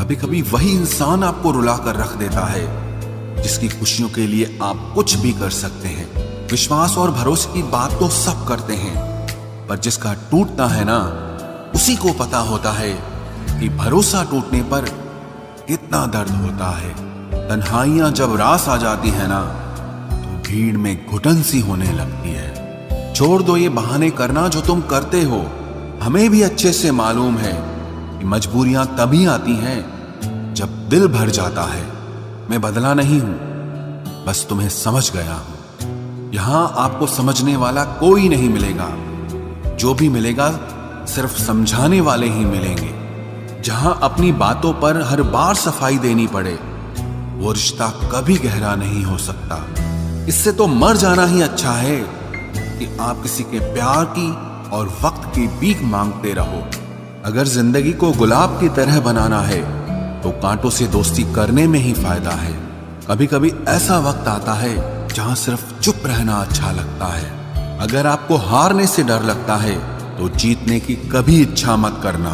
कभी कभी वही इंसान आपको रुला कर रख देता है जिसकी खुशियों के लिए आप कुछ भी कर सकते हैं। विश्वास और भरोसे की बात तो सब करते हैं, पर जिसका टूटता है ना, उसी को पता होता है कि भरोसा टूटने पर कितना दर्द होता है। तन्हाइयां जब रास आ जाती है ना, तो भीड़ में घुटन सी होने लगती है। छोड़ दो ये बहाने करना जो तुम करते हो। हमें भी अच्छे से मालूम है कि मजबूरियां तभी आती हैं जब दिल भर जाता है। मैं बदला नहीं हूं, बस तुम्हें समझ गया हूं। यहां आपको समझने वाला कोई नहीं मिलेगा। जो भी मिलेगा सिर्फ समझाने वाले ही मिलेंगे। जहां अपनी बातों पर हर बार सफाई देनी पड़े, वो रिश्ता कभी गहरा नहीं हो सकता। इससे तो मर जाना ही अच्छा है कि आप किसी के प्यार की और वक्त की भीख मांगते रहो। अगर जिंदगी को गुलाब की तरह बनाना है तो कांटों से दोस्ती करने में ही फायदा है। कभी कभी ऐसा वक्त आता है जहां सिर्फ चुप रहना अच्छा लगता है। अगर आपको हारने से डर लगता है तो जीतने की कभी इच्छा मत करना।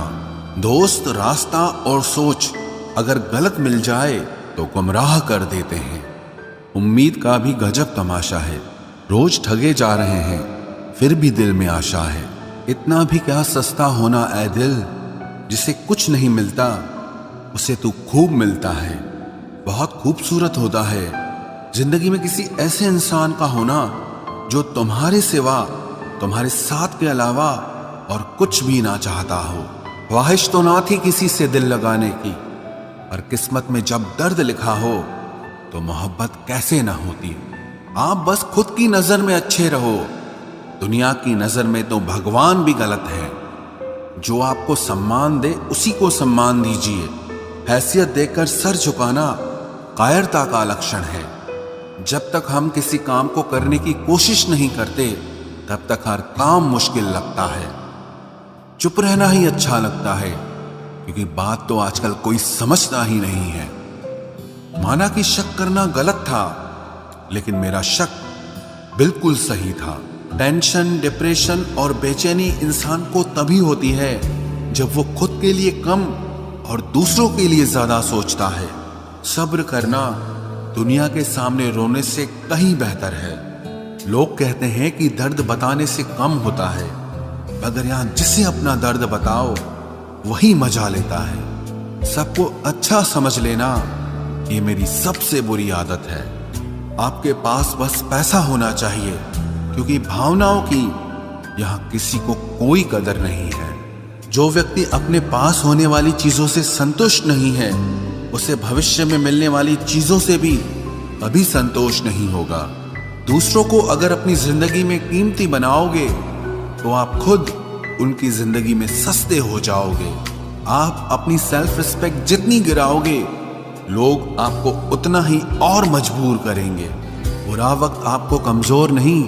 दोस्त, रास्ता और सोच अगर गलत मिल जाए तो गुमराह कर देते हैं। उम्मीद का भी गजब तमाशा है। रोज ठगे जा रहे हैं, फिर भी दिल में आशा है। इतना भी क्या सस्ता होना ऐ दिल, जिसे कुछ नहीं मिलता उसे तू खूब मिलता है। बहुत खूबसूरत होता है जिंदगी में किसी ऐसे इंसान का होना जो तुम्हारे सिवा, तुम्हारे साथ के अलावा और कुछ भी ना चाहता हो। ख्वाहिश तो ना थी किसी से दिल लगाने की, पर किस्मत में जब दर्द लिखा हो तो मोहब्बत कैसे ना होती। आप बस खुद की नजर में अच्छे रहो, दुनिया की नजर में तो भगवान भी गलत है। जो आपको सम्मान दे उसी को सम्मान दीजिए। हैसियत देकर सर झुकाना कायरता का लक्षण है। जब तक हम किसी काम को करने की कोशिश नहीं करते, तब तक हर काम मुश्किल लगता है। चुप रहना ही अच्छा लगता है, क्योंकि बात तो आजकल कोई समझता ही नहीं है। माना कि शक करना गलत था, लेकिन मेरा शक बिल्कुल सही था। टेंशन, डिप्रेशन और बेचैनी इंसान को तभी होती है जब वो खुद के लिए कम और दूसरों के लिए ज्यादा सोचता है। सब्र करना दुनिया के सामने रोने से कहीं बेहतर है। लोग कहते हैं कि दर्द बताने से कम होता है, मगर यहां जिसे अपना दर्द बताओ वही मजा लेता है। सबको अच्छा समझ लेना ये मेरी सबसे बुरी आदत है। आपके पास बस पैसा होना चाहिए, क्योंकि भावनाओं की यहां किसी को कोई कदर नहीं है। जो व्यक्ति अपने पास होने वाली चीजों से संतुष्ट नहीं है, उसे भविष्य में मिलने वाली चीजों से भी कभी संतोष नहीं होगा। दूसरों को अगर अपनी जिंदगी में कीमती बनाओगे तो आप खुद उनकी जिंदगी में सस्ते हो जाओगे। आप अपनी सेल्फ रिस्पेक्ट जितनी गिराओगे, लोग आपको उतना ही और मजबूर करेंगे। बुरा वक्त आपको कमजोर नहीं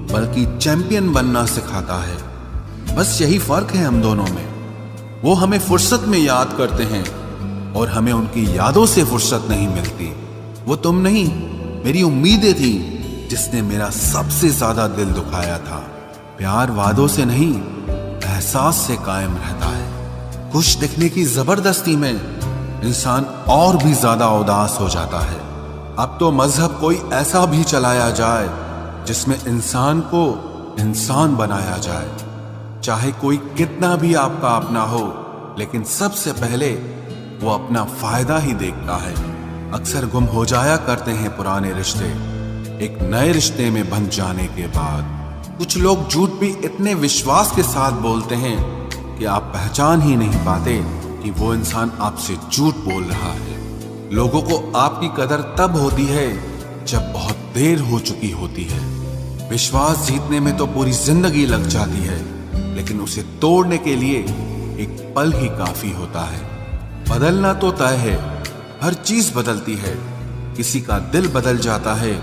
बल्कि चैंपियन बनना सिखाता है। बस यही फर्क है हम दोनों में। वो हमें फुर्सत में याद करते हैं और हमें उनकी यादों से फुर्सत नहीं मिलती। वो तुम नहीं, मेरी उम्मीदें थी जिसने मेरा सबसे ज्यादा दिल दुखाया था। प्यार वादों से नहीं, एहसास से कायम रहता है। खुश दिखने की जबरदस्ती में इंसान और भी ज्यादा उदास हो जाता है। अब तो मजहब कोई ऐसा भी चलाया जाए जिसमें इंसान को इंसान बनाया जाए। चाहे कोई कितना भी आपका अपना हो, लेकिन सबसे पहले वो अपना फायदा ही देखता है। अक्सर गुम हो जाया करते हैं पुराने रिश्ते एक नए रिश्ते में बन जाने के बाद। कुछ लोग झूठ भी इतने विश्वास के साथ बोलते हैं कि आप पहचान ही नहीं पाते कि वो इंसान आपसे झूठ बोल रहा है। लोगों को आपकी कदर तब होती है जब बहुत देर हो चुकी होती है। विश्वास जीतने में तो पूरी जिंदगी लग जाती है, लेकिन उसे तोड़ने के लिए एक पल ही काफी होता है। बदलना तो तय है, हर चीज बदलती है। किसी का दिल बदल जाता है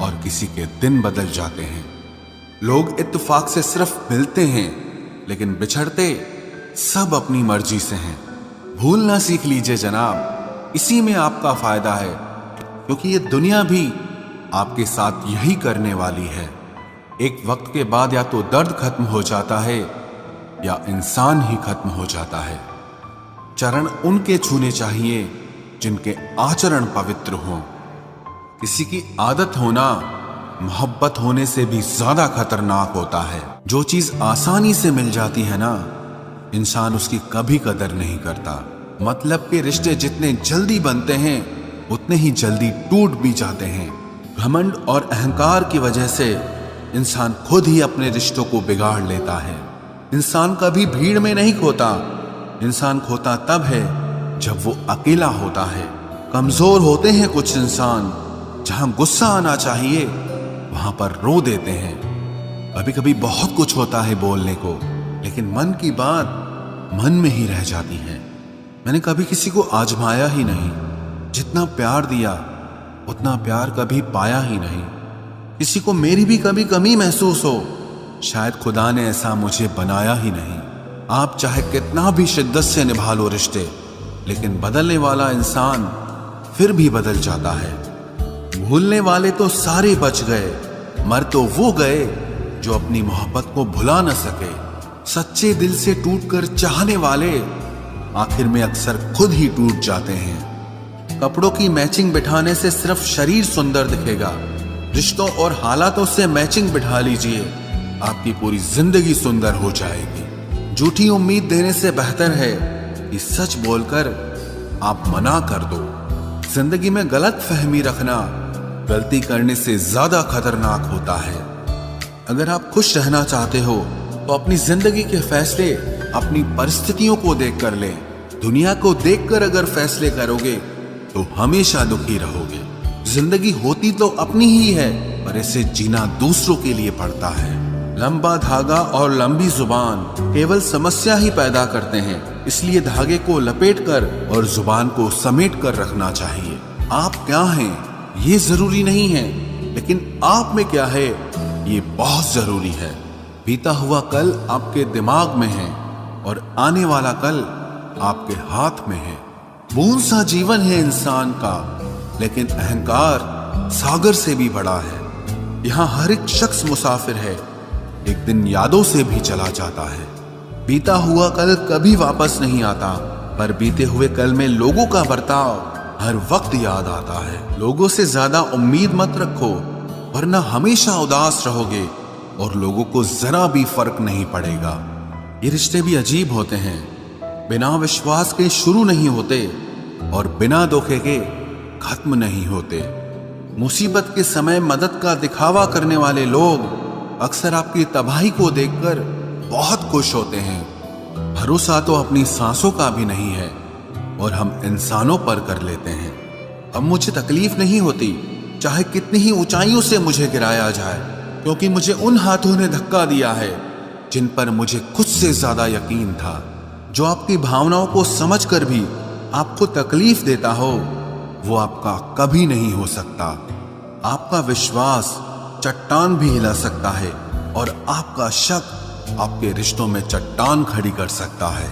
और किसी के दिन बदल जाते हैं। लोग इत्तेफाक से सिर्फ मिलते हैं, लेकिन बिछड़ते सब अपनी मर्जी से हैं। भूलना सीख लीजिए जनाब, इसी में आपका फायदा है, क्योंकि ये दुनिया भी आपके साथ यही करने वाली है। एक वक्त के बाद या तो दर्द खत्म हो जाता है या इंसान ही खत्म हो जाता है। चरण उनके छूने चाहिए जिनके आचरण पवित्र हों। किसी की आदत होना मोहब्बत होने से भी ज्यादा खतरनाक होता है। जो चीज आसानी से मिल जाती है ना, इंसान उसकी कभी कदर नहीं करता। मतलब के रिश्ते जितने जल्दी बनते हैं उतने ही जल्दी टूट भी जाते हैं। घमंड और अहंकार की वजह से इंसान खुद ही अपने रिश्तों को बिगाड़ लेता है। इंसान कभी भीड़ में नहीं खोता, इंसान खोता तब है जब वो अकेला होता है। कमजोर होते हैं कुछ इंसान, जहां गुस्सा आना चाहिए वहां पर रो देते हैं। कभी कभी बहुत कुछ होता है बोलने को, लेकिन मन की बात मन में ही रह जाती है। मैंने कभी किसी को आजमाया ही नहीं, जितना प्यार दिया उतना प्यार कभी पाया ही नहीं। किसी को मेरी भी कभी कमी महसूस हो, शायद खुदा ने ऐसा मुझे बनाया ही नहीं। आप चाहे कितना भी शिद्दत से निभा लो रिश्ते, लेकिन बदलने वाला इंसान फिर भी बदल जाता है। भूलने वाले तो सारे बच गए, मर तो वो गए जो अपनी मोहब्बत को भुला न सके। सच्चे दिल से टूटकर चाहने वाले आखिर में अक्सर खुद ही टूट जाते हैं। कपड़ों की मैचिंग बिठाने से सिर्फ शरीर सुंदर दिखेगा, रिश्तों और हालातों से मैचिंग बिठा लीजिए, आपकी पूरी जिंदगी सुंदर हो जाएगी। झूठी उम्मीद देने से बेहतर है कि सच बोलकर आप मना कर दो। जिंदगी में गलत फहमी रखना गलती करने से ज्यादा खतरनाक होता है। अगर आप खुश रहना चाहते हो तो अपनी जिंदगी के फैसले अपनी परिस्थितियों को देखकर लें। दुनिया को देखकर अगर फैसले करोगे तो हमेशा दुखी रहोगे। जिंदगी होती तो अपनी ही है, पर इसे जीना दूसरों के लिए पड़ता है। लंबा धागा और लंबी जुबान केवल समस्या ही पैदा करते हैं, इसलिए धागे को लपेटकर और जुबान को समेट कर रखना चाहिए। आप क्या हैं ये जरूरी नहीं है, लेकिन आप में क्या है ये बहुत जरूरी है। बीता हुआ कल आपके दिमाग में है और आने वाला कल आपके हाथ में है। बूंद सा जीवन है इंसान का, लेकिन अहंकार सागर से भी बड़ा है। यहाँ हर एक शख्स मुसाफिर है, एक दिन यादों से भी चला जाता है। बीता हुआ कल कभी वापस नहीं आता, पर बीते हुए कल में लोगों का बर्ताव हर वक्त याद आता है। लोगों से ज्यादा उम्मीद मत रखो, वरना हमेशा उदास रहोगे और लोगों को जरा भी फर्क नहीं पड़ेगा। ये रिश्ते भी अजीब होते हैं, बिना विश्वास के शुरू नहीं होते और बिना धोखे के खत्म नहीं होते। मुसीबत के समय मदद का दिखावा करने वाले लोग अक्सर आपकी तबाही को देखकर बहुत खुश होते हैं। भरोसा तो अपनी सांसों का भी नहीं है और हम इंसानों पर कर लेते हैं। अब मुझे तकलीफ नहीं होती, चाहे कितनी ही ऊंचाइयों से मुझे गिराया जाए, क्योंकि मुझे उन हाथों ने धक्का दिया है जिन पर मुझे खुद से ज्यादा यकीन था। जो आपकी भावनाओं को समझकर भी आपको तकलीफ देता हो, वो आपका कभी नहीं हो सकता। आपका विश्वास चट्टान भी हिला सकता है और आपका शक आपके रिश्तों में चट्टान खड़ी कर सकता है।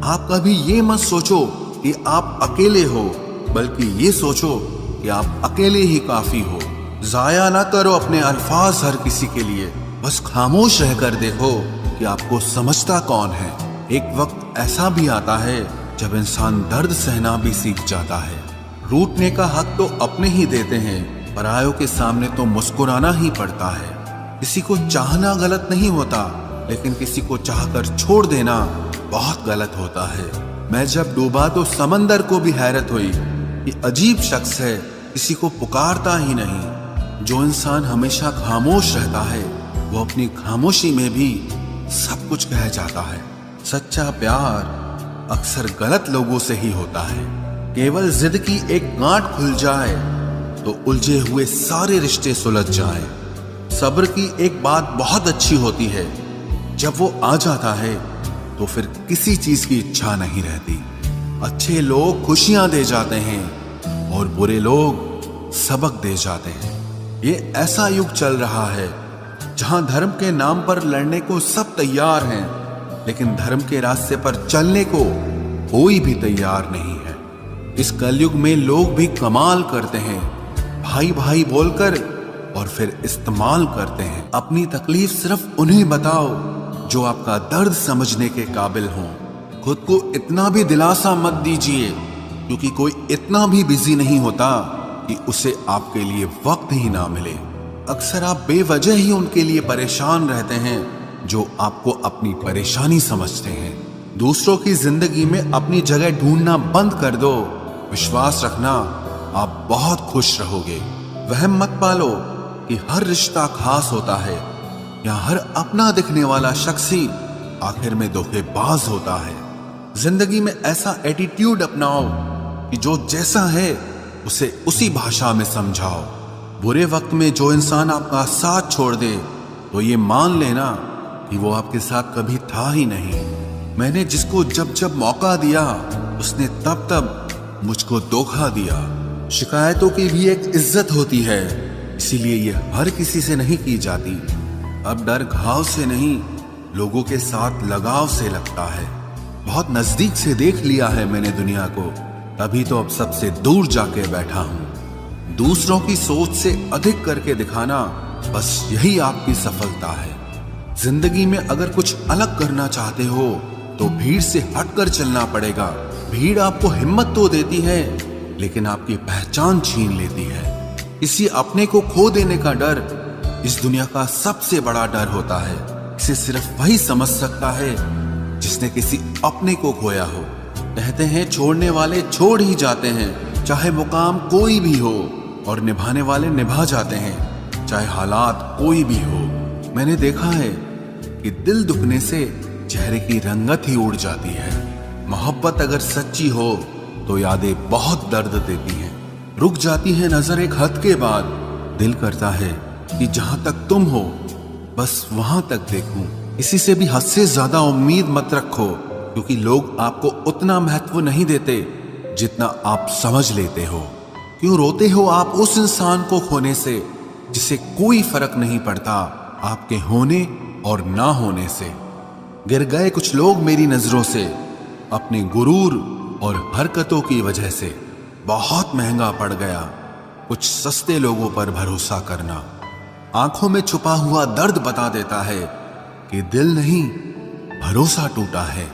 आप कभी ये मत सोचो कि आप अकेले हो, बल्कि ये सोचो कि आप अकेले ही काफी हो। जाया ना करो अपने अल्फाज हर किसी के लिए, बस खामोश रहकर देखो कि आपको समझता कौन है। एक वक्त ऐसा भी आता है जब इंसान दर्द सहना भी सीख जाता है। रूठने का हक तो अपने ही देते हैं, परायों के सामने तो मुस्कुराना ही पड़ता है। किसी को चाहना गलत नहीं होता, लेकिन किसी को चाहकर छोड़ देना बहुत गलत होता है। मैं जब डूबा तो समंदर को भी हैरत हुई कि अजीब शख्स है, किसी को पुकारता ही नहीं। जो इंसान हमेशा खामोश रहता है वो अपनी खामोशी में भी सब कुछ कह जाता है। सच्चा प्यार अक्सर गलत लोगों से ही होता है। केवल जिद की एक गांठ खुल जाए तो उलझे हुए सारे रिश्ते सुलझ जाएं। सब्र की एक बात बहुत अच्छी होती है, जब वो आ जाता है तो फिर किसी चीज की इच्छा नहीं रहती। अच्छे लोग खुशियां दे जाते हैं और बुरे लोग सबक दे जाते हैं। ये ऐसा युग चल रहा है जहां धर्म के नाम पर लड़ने को सब तैयार हैं, लेकिन धर्म के रास्ते पर चलने को कोई भी तैयार नहीं है। इस कलयुग में लोग भी कमाल करते हैं, भाई भाई बोलकर और फिर इस्तेमाल करते हैं। अपनी तकलीफ सिर्फ उन्हें बताओ जो आपका दर्द समझने के काबिल हों। खुद को इतना भी दिलासा मत दीजिए, क्योंकि कोई इतना भी बिजी नहीं होता कि उसे आपके लिए वक्त ही ना मिले। अक्सर आप बेवजह ही उनके लिए परेशान रहते हैं जो आपको अपनी परेशानी समझते हैं। दूसरों की जिंदगी में अपनी जगह ढूंढना बंद कर दो। विश्वास रखना, आप बहुत खुश रहोगे। वहम मत पालो कि हर रिश्ता खास होता है या हर अपना दिखने वाला शख्स ही आखिर में धोखेबाज होता है। जिंदगी में ऐसा एटीट्यूड अपनाओ कि जो जैसा है उसे उसी भाषा में समझाओ। बुरे वक्त में जो इंसान आपका साथ छोड़ दे तो ये मान लेना कि वो आपके साथ कभी था ही नहीं। मैंने जिसको जब जब मौका दिया उसने तब तब मुझको धोखा दिया। शिकायतों की भी एक इज्जत होती है, इसीलिए ये हर किसी से नहीं की जाती। अब डर घाव से नहीं, लोगों के साथ लगाव से लगता है। बहुत नजदीक से देख लिया है मैंने दुनिया को, तभी तो अब सबसे दूर जाके बैठा हूं। दूसरों की सोच से अधिक करके दिखाना, बस यही आपकी सफलता है। जिंदगी में अगर कुछ अलग करना चाहते हो तो भीड़ से हटकर चलना पड़ेगा। भीड़ आपको हिम्मत तो देती है, लेकिन आपकी पहचान छीन लेती है। किसी अपने को खो देने का डर इस दुनिया का सबसे बड़ा डर होता है। इसे सिर्फ वही समझ सकता है जिसने किसी अपने को खोया हो। कहते हैं छोड़ने वाले छोड़ ही जाते हैं, चाहे मुकाम कोई भी हो, और निभाने वाले निभा जाते हैं, चाहे हालात कोई भी हो। मैंने देखा है कि दिल दुखने से चेहरे की रंगत ही उड़ जाती है। मोहब्बत अगर सच्ची हो तो यादें बहुत दर्द देती हैं। रुक जाती है नजर एक हद के बाद। दिल करता है कि जहां तक तुम हो बस वहां तक देखूं। इसी से भी हद से ज्यादा उम्मीद मत रखो, क्योंकि लोग आपको उतना महत्व नहीं देते जितना आप समझ लेते हो। क्यों रोते हो आप उस इंसान को खोने से जिसे कोई फर्क नहीं पड़ता आपके होने और ना होने से। गिर गए कुछ लोग मेरी नजरों से अपने गुरूर और हरकतों की वजह से। बहुत महंगा पड़ गया कुछ सस्ते लोगों पर भरोसा करना। आंखों में छुपा हुआ दर्द बता देता है कि दिल नहीं, भरोसा टूटा है।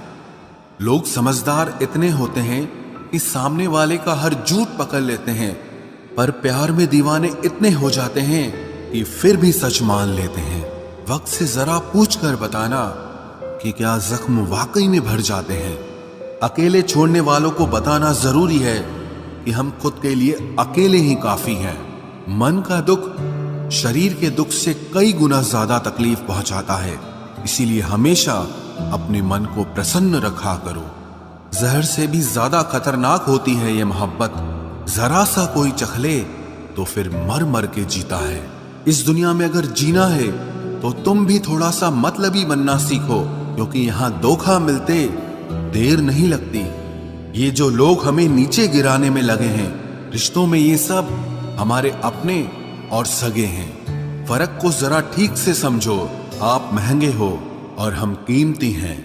लोग समझदार इतने होते हैं कि सामने वाले का हर झूठ पकड़ लेते हैं, पर प्यार में दीवाने इतने हो जाते हैं कि फिर भी सच मान लेते हैं। वक्त से जरा पूछ कर बताना कि क्या जख्म वाकई में भर जाते हैं। अकेले छोड़ने वालों को बताना जरूरी है कि हम खुद के लिए अकेले ही काफी हैं। मन का दुख शरीर के दुख से कई गुना ज्यादा तकलीफ पहुंचाता है, इसीलिए हमेशा अपने मन को प्रसन्न रखा करो। जहर से भी ज्यादा खतरनाक होती है ये मोहब्बत। जरा सा कोई चखले तो फिर मर मर के जीता है। इस दुनिया में अगर जीना है तो तुम भी थोड़ा सा मतलबी बनना सीखो, क्योंकि यहां धोखा मिलते देर नहीं लगती। ये जो लोग हमें नीचे गिराने में लगे हैं, रिश्तों में ये सब हमारे अपने और सगे हैं। फर्क को जरा ठीक से समझो। आप महंगे हो और हम कीमती हैं।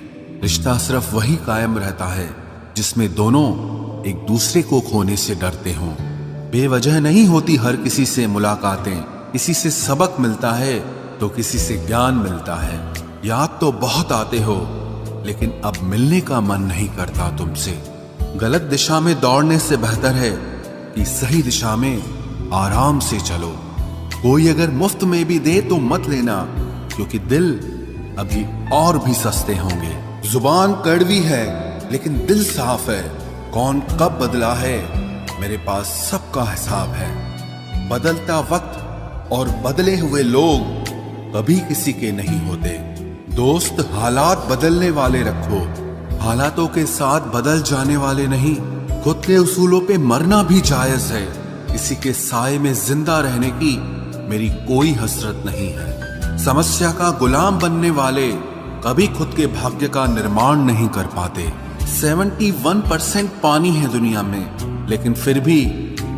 रिश्ता सिर्फ वही कायम रहता है जिसमें दोनों एक दूसरे को खोने से डरते हों। बेवजह नहीं होती हर किसी से मुलाकातें। किसी से सबक मिलता है तो किसी से ज्ञान मिलता है। याद तो बहुत आते हो, लेकिन अब मिलने का मन नहीं करता तुमसे। गलत दिशा में दौड़ने से बेहतर है कि सही दिशा में आराम से चलो। कोई अगर मुफ्त में भी दे तो मत लेना, क्योंकि दिल अभी और भी सस्ते होंगे। जुबान कड़वी है लेकिन दिल साफ है। कौन कब बदला है मेरे पास सबका हिसाब है। बदलता वक्त और बदले हुए लोग कभी किसी के नहीं होते। दोस्त हालात बदलने वाले रखो, हालातों के साथ बदल जाने वाले नहीं। खुद के उसूलों पे मरना भी जायज है। किसी के साए में जिंदा रहने की मेरी कोई हसरत नहीं है। समस्या का गुलाम बनने वाले कभी खुद के भाग्य का निर्माण नहीं कर पाते। 71% पानी है दुनिया में, लेकिन फिर भी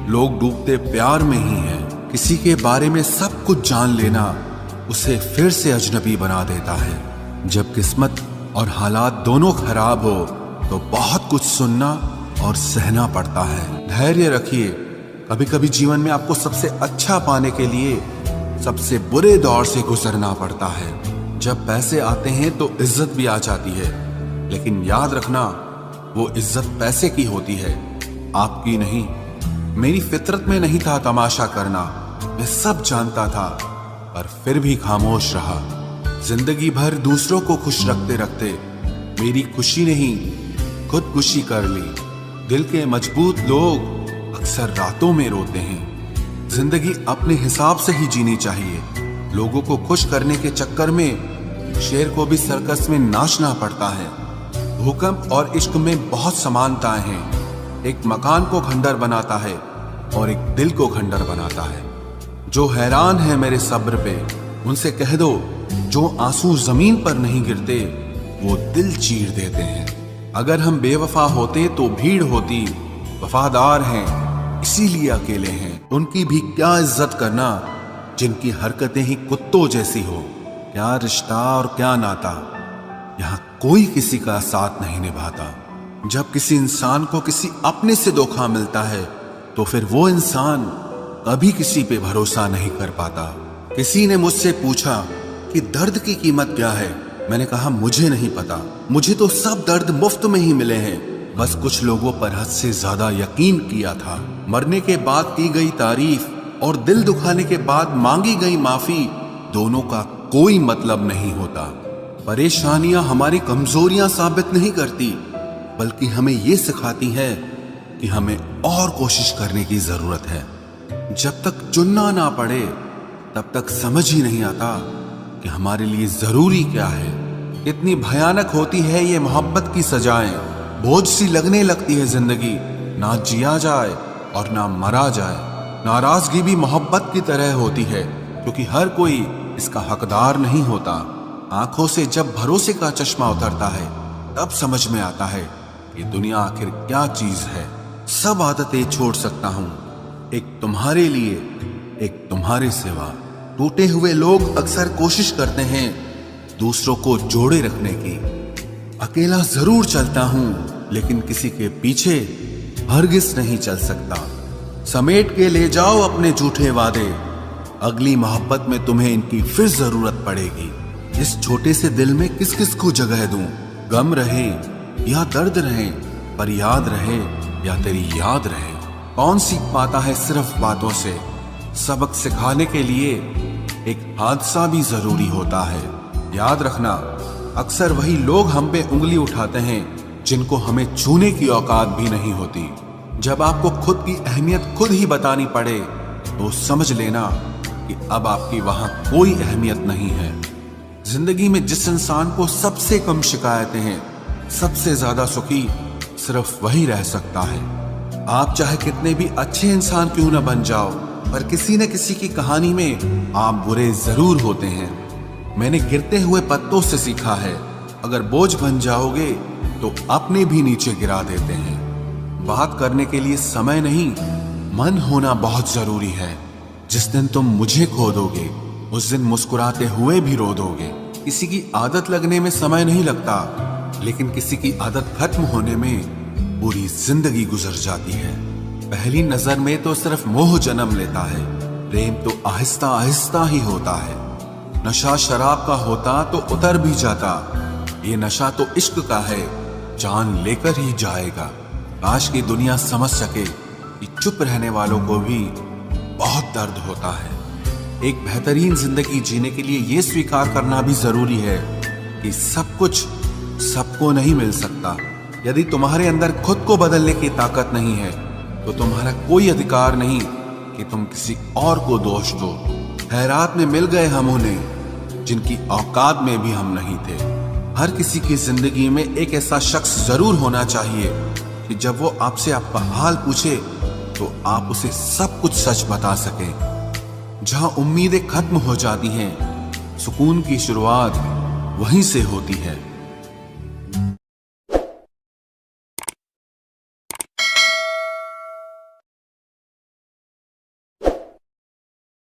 लोग डूबते प्यार में ही हैं। किसी के बारे में सब कुछ जान लेना उसे फिर से अजनबी बना देता है। जब किस्मत और हालात दोनों खराब हो तो बहुत कुछ सुनना और सहना पड़ता है। धैर्य रखिए। कभी कभी जीवन में आपको सबसे अच्छा पाने के लिए सबसे बुरे दौर से गुजरना पड़ता है। जब पैसे आते हैं तो इज्जत भी आ जाती है, लेकिन याद रखना, वो इज्जत पैसे की होती है, आपकी नहीं। मेरी फितरत में नहीं था तमाशा करना, मैं सब जानता था, पर फिर भी खामोश रहा। जिंदगी भर दूसरों को खुश रखते रखते मेरी खुशी नहीं खुदकुशी कर ली। दिल के मजबूत लोग अक्सर रातों में रोते हैं। जिंदगी अपने हिसाब से ही जीनी चाहिए। लोगों को खुश करने के चक्कर में शेर को भी सर्कस में नाचना पड़ता है। भूकंप और इश्क में बहुत समानताएं हैं। एक मकान को खंडर बनाता है और एक दिल को खंडर बनाता है। जो हैरान है मेरे सब्र पे, उनसे कह दो, जो आंसू जमीन पर नहीं गिरते वो दिल चीर देते हैं। अगर हम बेवफा होते तो भीड़ होती, वफादार हैं इसीलिए अकेले हैं। उनकी भी क्या इज्जत करना जिनकी हरकतें ही कुत्तों जैसी हो। क्या रिश्ता और क्या नाता, यहाँ कोई किसी का साथ नहीं निभाता। जब किसी इंसान को किसी अपने से धोखा मिलता है तो फिर वो इंसान कभी किसी पे भरोसा नहीं कर पाता। किसी ने मुझसे पूछा कि दर्द की कीमत क्या है। मैंने कहा मुझे नहीं पता, मुझे तो सब दर्द मुफ्त में ही मिले हैं। बस कुछ लोगों पर हद से ज्यादा यकीन किया था। मरने के बाद की गई तारीफ और दिल दुखाने के बाद मांगी गई माफी, दोनों का कोई मतलब नहीं होता। परेशानियां हमारी कमजोरियां साबित नहीं करती, बल्कि हमें ये सिखाती है कि हमें और कोशिश करने की जरूरत है। जब तक चुनना ना पड़े तब तक समझ ही नहीं आता कि हमारे लिए जरूरी क्या है। इतनी भयानक होती है ये मोहब्बत की सजाएं। बोझ सी लगने लगती है जिंदगी, ना जिया जाए और ना मरा जाए। नाराजगी भी मोहब्बत की तरह होती है, क्योंकि हर कोई इसका हकदार नहीं होता। आंखों से जब भरोसे का चश्मा उतरता है तब समझ में आता है कि दुनिया आखिर क्या चीज है। सब आदतें छोड़ सकता हूं, एक तुम्हारे लिए, एक तुम्हारे सिवा। टूटे हुए लोग अक्सर कोशिश करते हैं दूसरों को जोड़े रखने की। अकेला जरूर चलता हूं, लेकिन किसी के पीछे हरगिज नहीं चल सकता। समेट के ले जाओ अपने झूठे वादे, अगली मोहब्बत में तुम्हें इनकी फिर जरूरत पड़ेगी। इस छोटे से दिल में किस किस को जगह दूं? गम रहे या दर्द रहे, पर याद रहे या तेरी याद रहे। कौन सीख पाता है सिर्फ बातों से? सबक सिखाने के लिए एक हादसा भी जरूरी होता है। याद रखना, अक्सर वही लोग हम पे उंगली उठाते हैं जिनको हमें छूने की औकात भी नहीं होती। जब आपको खुद की अहमियत खुद ही बतानी पड़े तो समझ लेना कि अब आपकी वहां कोई अहमियत नहीं है। जिंदगी में जिस इंसान को सबसे कम शिकायतें हैं, सबसे ज्यादा सुखी सिर्फ वही रह सकता है। आप चाहे कितने भी अच्छे इंसान क्यों न बन जाओ, पर किसी न किसी की कहानी में आप बुरे जरूर होते हैं। मैंने गिरते हुए पत्तों से सीखा है, अगर बोझ बन जाओगे तो अपने भी नीचे गिरा देते हैं। बात करने के लिए समय नहीं, मन होना बहुत जरूरी है। जिस दिन तुम मुझे खो दोगे उस दिन मुस्कुराते हुए भी रो दोगे। किसी की आदत लगने में समय नहीं लगता, लेकिन किसी की आदत खत्म होने में पूरी जिंदगी गुजर जाती है। पहली नजर में तो सिर्फ मोह जन्म लेता है, प्रेम तो आहिस्ता आहिस्ता ही होता है। नशा शराब का होता तो उतर भी जाता, ये नशा तो इश्क का है, जान लेकर ही जाएगा। काश की दुनिया समझ सके कि चुप रहने वालों को भी बहुत दर्द होता है। एक बेहतरीन जिंदगी जीने के लिए ये स्वीकार करना भी जरूरी है कि सब कुछ सबको नहीं मिल सकता। यदि तुम्हारे अंदर खुद को बदलने की ताकत नहीं है तो तुम्हारा कोई अधिकार नहीं कि तुम किसी और को दोष दो। खैरात में मिल गए हम उन्हें जिनकी औकात में भी हम नहीं थे। हर किसी की जिंदगी में एक ऐसा शख्स जरूर होना चाहिए कि जब वो आपसे आपका हाल पूछे तो आप उसे सब कुछ सच बता सके। जहां उम्मीदें खत्म हो जाती हैं, सुकून की शुरुआत वहीं से होती है।